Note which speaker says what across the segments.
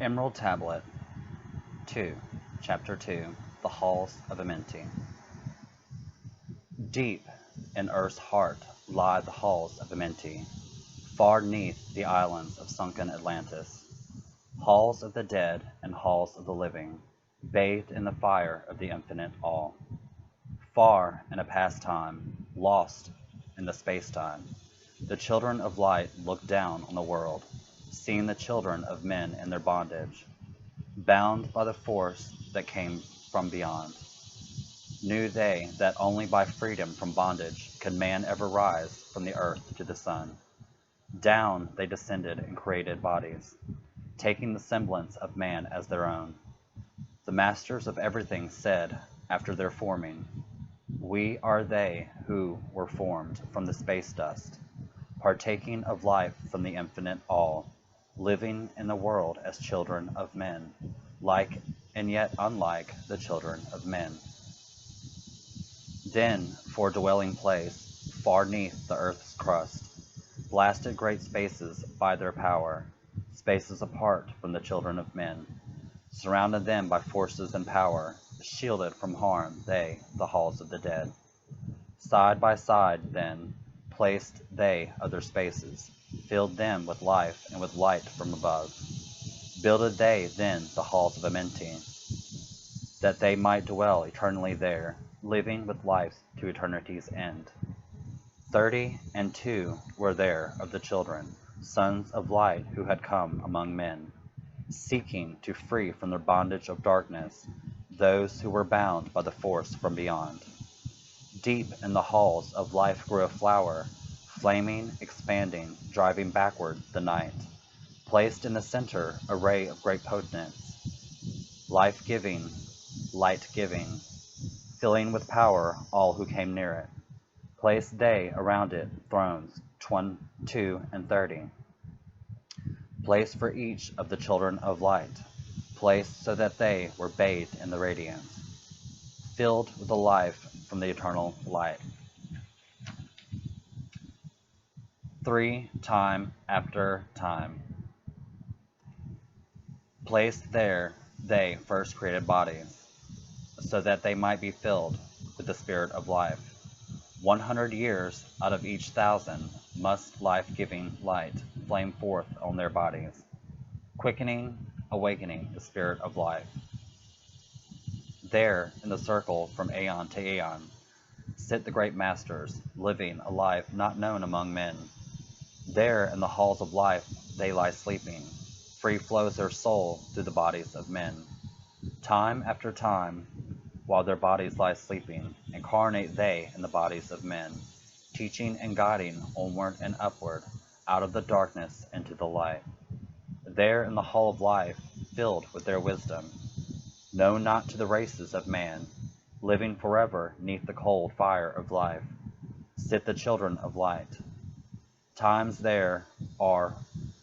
Speaker 1: Emerald Tablet 2, Chapter 2, The Halls of Amenti. Deep in Earth's heart lie the halls of Amenti, far 'neath the islands of sunken Atlantis. Halls of the dead and halls of the living, bathed in the fire of the infinite all. Far in a past time, lost in the space-time, the children of light looked down on the world, seeing the children of men in their bondage, bound by the force that came from beyond. Knew they that only by freedom from bondage could man ever rise from the earth to the sun. Down they descended and created bodies, taking the semblance of man as their own. The masters of everything said, after their forming, "We are they who were formed from the space dust, partaking of life from the infinite all, living in the world as children of men, like and yet unlike the children of men." Then, for dwelling place, far 'neath the earth's crust, blasted great spaces by their power, spaces apart from the children of men, surrounded them by forces and power, shielded from harm they, the halls of the dead. Side by side, then, placed they other spaces, filled them with life and with light from above. Builded they then the halls of Amenti, that they might dwell eternally there, living with life to eternity's end. 32 were there of the children, sons of light, who had come among men, seeking to free from their bondage of darkness those who were bound by the force from beyond. Deep in the halls of life grew a flower, flaming, expanding, driving backward the night, placed in the center a ray of great potence, life-giving, light-giving, filling with power all who came near it. Placed they around it thrones 22 and 30, placed for each of the children of light, placed so that they were bathed in the radiance, filled with the life from the eternal light. 3 time after time, placed there they first created bodies, so that they might be filled with the spirit of life. 100 years out of each 1,000 must life-giving light flame forth on their bodies, quickening, awakening the spirit of life. There, in the circle from aeon to aeon, sit the great masters, living a life not known among men. There, in the halls of life, they lie sleeping. Free flows their soul through the bodies of men. Time after time, while their bodies lie sleeping, incarnate they in the bodies of men, teaching and guiding onward and upward, out of the darkness into the light. There in the hall of life, filled with their wisdom, known not to the races of man, living forever 'neath the cold fire of life, sit the children of light. Times there are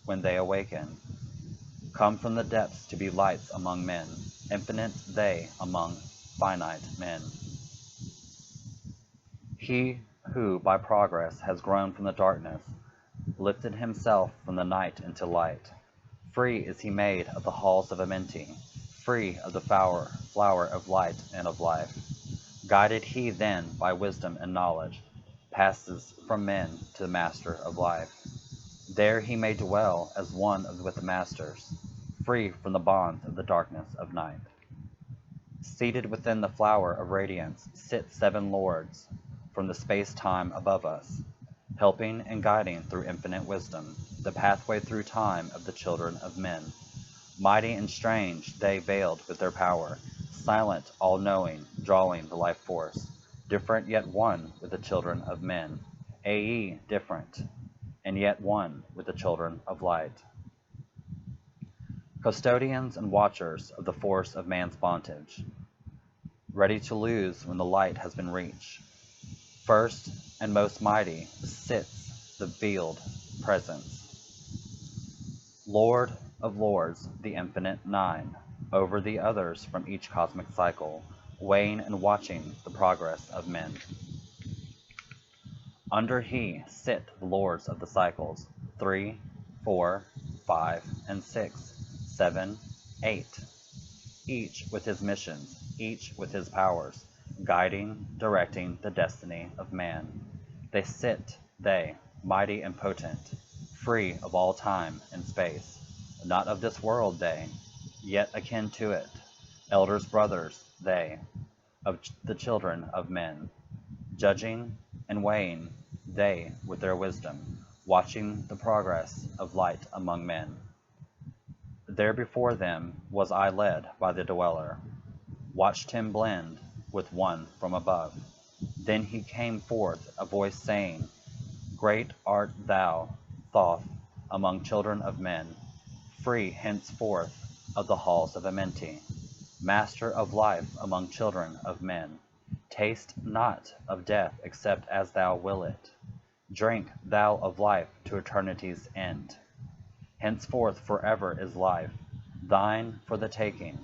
Speaker 1: when they awaken, come from the depths to be lights among men, infinite they among finite men. He who by progress has grown from the darkness, lifted himself from the night into light. Free is he made of the halls of Amenti, free of the flower of light and of life. Guided he then by wisdom and knowledge, passes from men to the master of life. There he may dwell as one with the masters, free from the bonds of the darkness of night. Seated within the flower of radiance sit 7 lords from the space-time above us, helping and guiding through infinite wisdom the pathway through time of the children of men. Mighty and strange, they veiled with their power, silent, all-knowing, drawing the life force, different yet one with the children of men, different, and yet one with the children of light. Custodians and watchers of the force of man's bondage, ready to lose when the light has been reached. First and most mighty sits the veiled presence, Lord of lords, the infinite 9, over the others from each cosmic cycle, weighing and watching the progress of men. Under he sit the lords of the cycles, 3, 4, 5, and 6, 7, 8. Each with his missions, each with his powers, guiding, directing the destiny of man. They sit, they, mighty and potent, free of all time and space, not of this world they, yet akin to it, elders brothers they, of the children of men, judging and weighing they with their wisdom, watching the progress of light among men. There before them was I led by the dweller, watched him blend with one from above. Then he came forth, a voice saying, Great art thou, Thoth, among children of men, free henceforth of the halls of Amenti, master of life among children of men. Taste not of death except as thou will it. Drink thou of life to eternity's end. Henceforth forever is life, thine for the taking.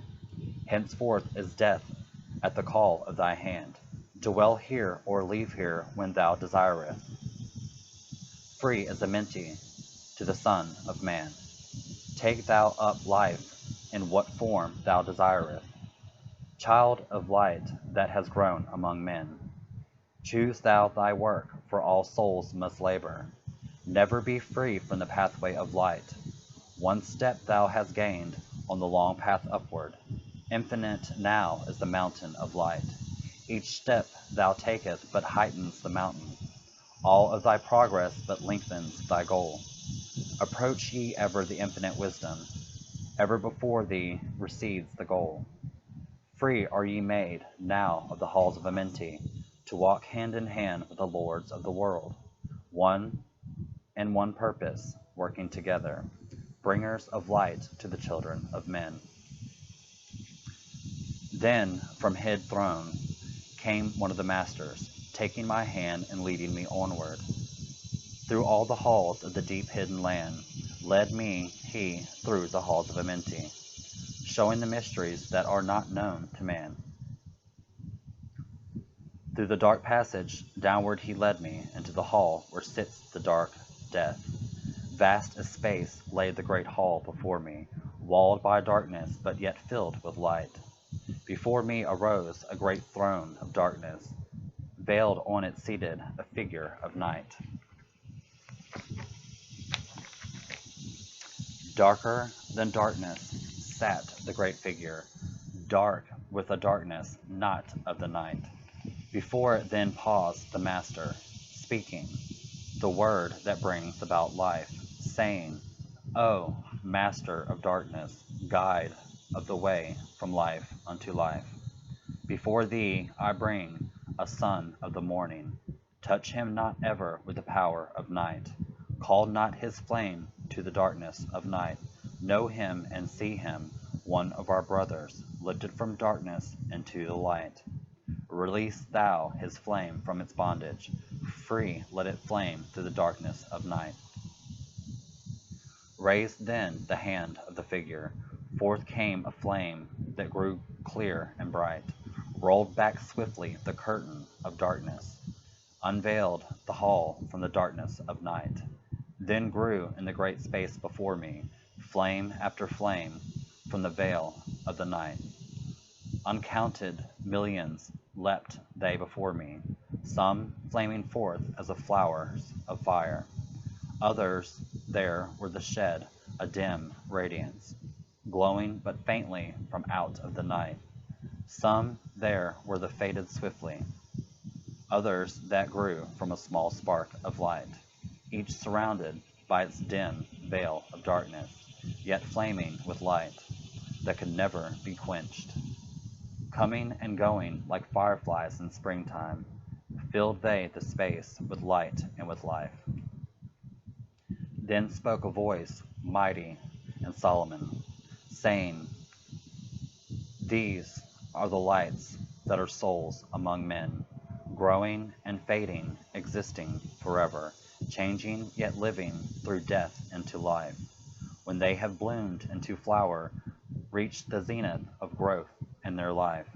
Speaker 1: Henceforth is death at the call of thy hand. Dwell here or leave here when thou desireth. Free as Amenti to the Son of Man. Take thou up life in what form thou desireth. Child of light that has grown among men. Choose thou thy work, for all souls must labor. Never be free from the pathway of light. One step thou hast gained on the long path upward. Infinite now is the mountain of light. Each step thou takest but heightens the mountain. All of thy progress but lengthens thy goal. Approach ye ever the infinite wisdom. Ever before thee recedes the goal. Free are ye made now of the halls of Amenti, to walk hand in hand with the lords of the world, one and one purpose, working together, bringers of light to the children of men. Then from hid throne came one of the masters, taking my hand and leading me onward. Through all the halls of the deep hidden land, led me he through the halls of Amenti, showing the mysteries that are not known to man. Through the dark passage downward he led me into the hall where sits the dark death. Vast as space lay the great hall before me, walled by darkness but yet filled with light. Before me arose a great throne of darkness. Veiled on it seated a figure of night. Darker than darkness sat the great figure, dark with a darkness not of the night. Before it then paused the Master, speaking, the word that brings about life, saying, O Master of darkness, guide of the way from life unto life. Before thee I bring a son of the morning. Touch him not ever with the power of night. Call not his flame to the darkness of night. Know him and see him, one of our brothers, lifted from darkness into the light. Release thou his flame from its bondage. Free let it flame through the darkness of night. Raised then the hand of the figure. Forth came a flame that grew clear and bright. Rolled back swiftly the curtain of darkness. Unveiled the hall from the darkness of night. Then grew in the great space before me, flame after flame from the veil of the night. Uncounted millions leapt they before me, some flaming forth as of flowers of fire. Others there were the shed a dim radiance, glowing but faintly from out of the night. Some there were the faded swiftly, others that grew from a small spark of light, each surrounded by its dim veil of darkness, yet flaming with light that could never be quenched. Coming and going like fireflies in springtime, filled they the space with light and with life. Then spoke a voice mighty and Solomon, saying, These are the lights that are souls among men, growing and fading, existing forever, changing yet living through death into life. When they have bloomed into flower, reached the zenith of growth in their life.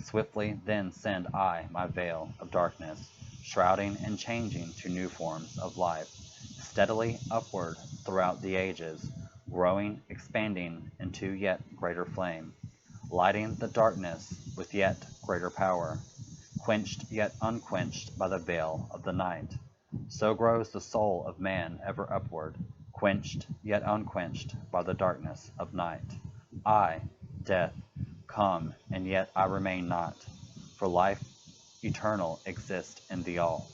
Speaker 1: Swiftly then send I my veil of darkness, shrouding and changing to new forms of life, steadily upward throughout the ages, growing, expanding into yet greater flame, lighting the darkness with yet greater power, quenched yet unquenched by the veil of the night. So grows the soul of man ever upward, quenched yet unquenched by the darkness of night. I, death, come, and yet I remain not, for life eternal exists in the all.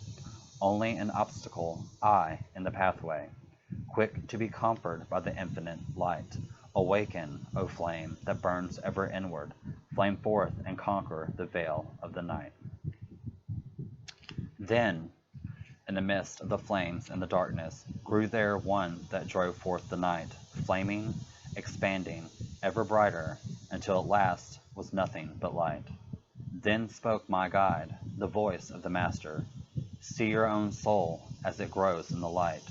Speaker 1: Only an obstacle, I, in the pathway, quick to be conquered by the infinite light. Awaken, O flame that burns ever inward, flame forth and conquer the veil of the night. Then, in the midst of the flames and the darkness, grew there one that drove forth the night, flaming, expanding, ever brighter, until at last was nothing but light. Then spoke my guide, the voice of the Master. See your own soul as it grows in the light,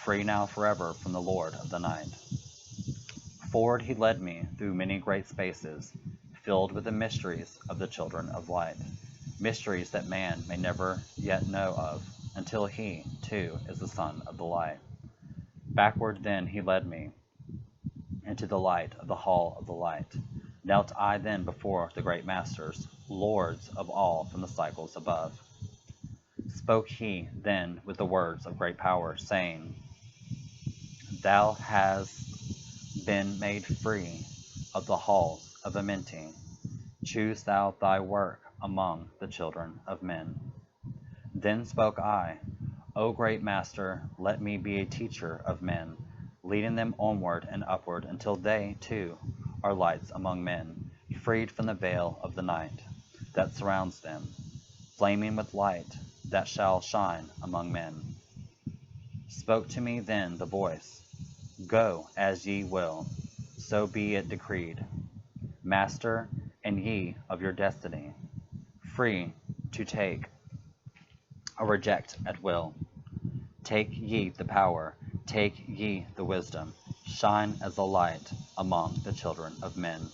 Speaker 1: free now forever from the Lord of the night. Forward he led me through many great spaces, filled with the mysteries of the children of light, mysteries that man may never yet know of, until he, too, is the son of the light. Backward then he led me into the light of the hall of the light. Knelt I then before the great masters, lords of all from the cycles above. Spoke he then with the words of great power, saying, Thou hast been made free of the halls of Amenti. Choose thou thy work among the children of men. Then spoke I, O great Master, let me be a teacher of men, leading them onward and upward until they, too, are lights among men, freed from the veil of the night that surrounds them, flaming with light that shall shine among men. Spoke to me then the voice, Go as ye will, so be it decreed. Master, and ye of your destiny, free to take or reject at will. Take ye the power, take ye the wisdom, shine as a light among the children of men.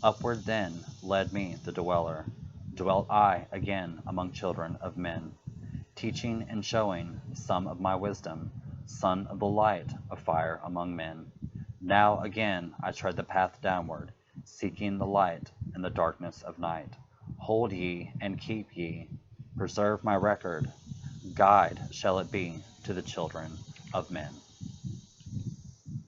Speaker 1: Upward then led me the dweller, dwelt I again among children of men, teaching and showing some of my wisdom, son of the light of fire among men. Now again I tread the path downward, seeking the light in the darkness of night. Hold ye and keep ye, preserve my record, guide shall it be to the children of men.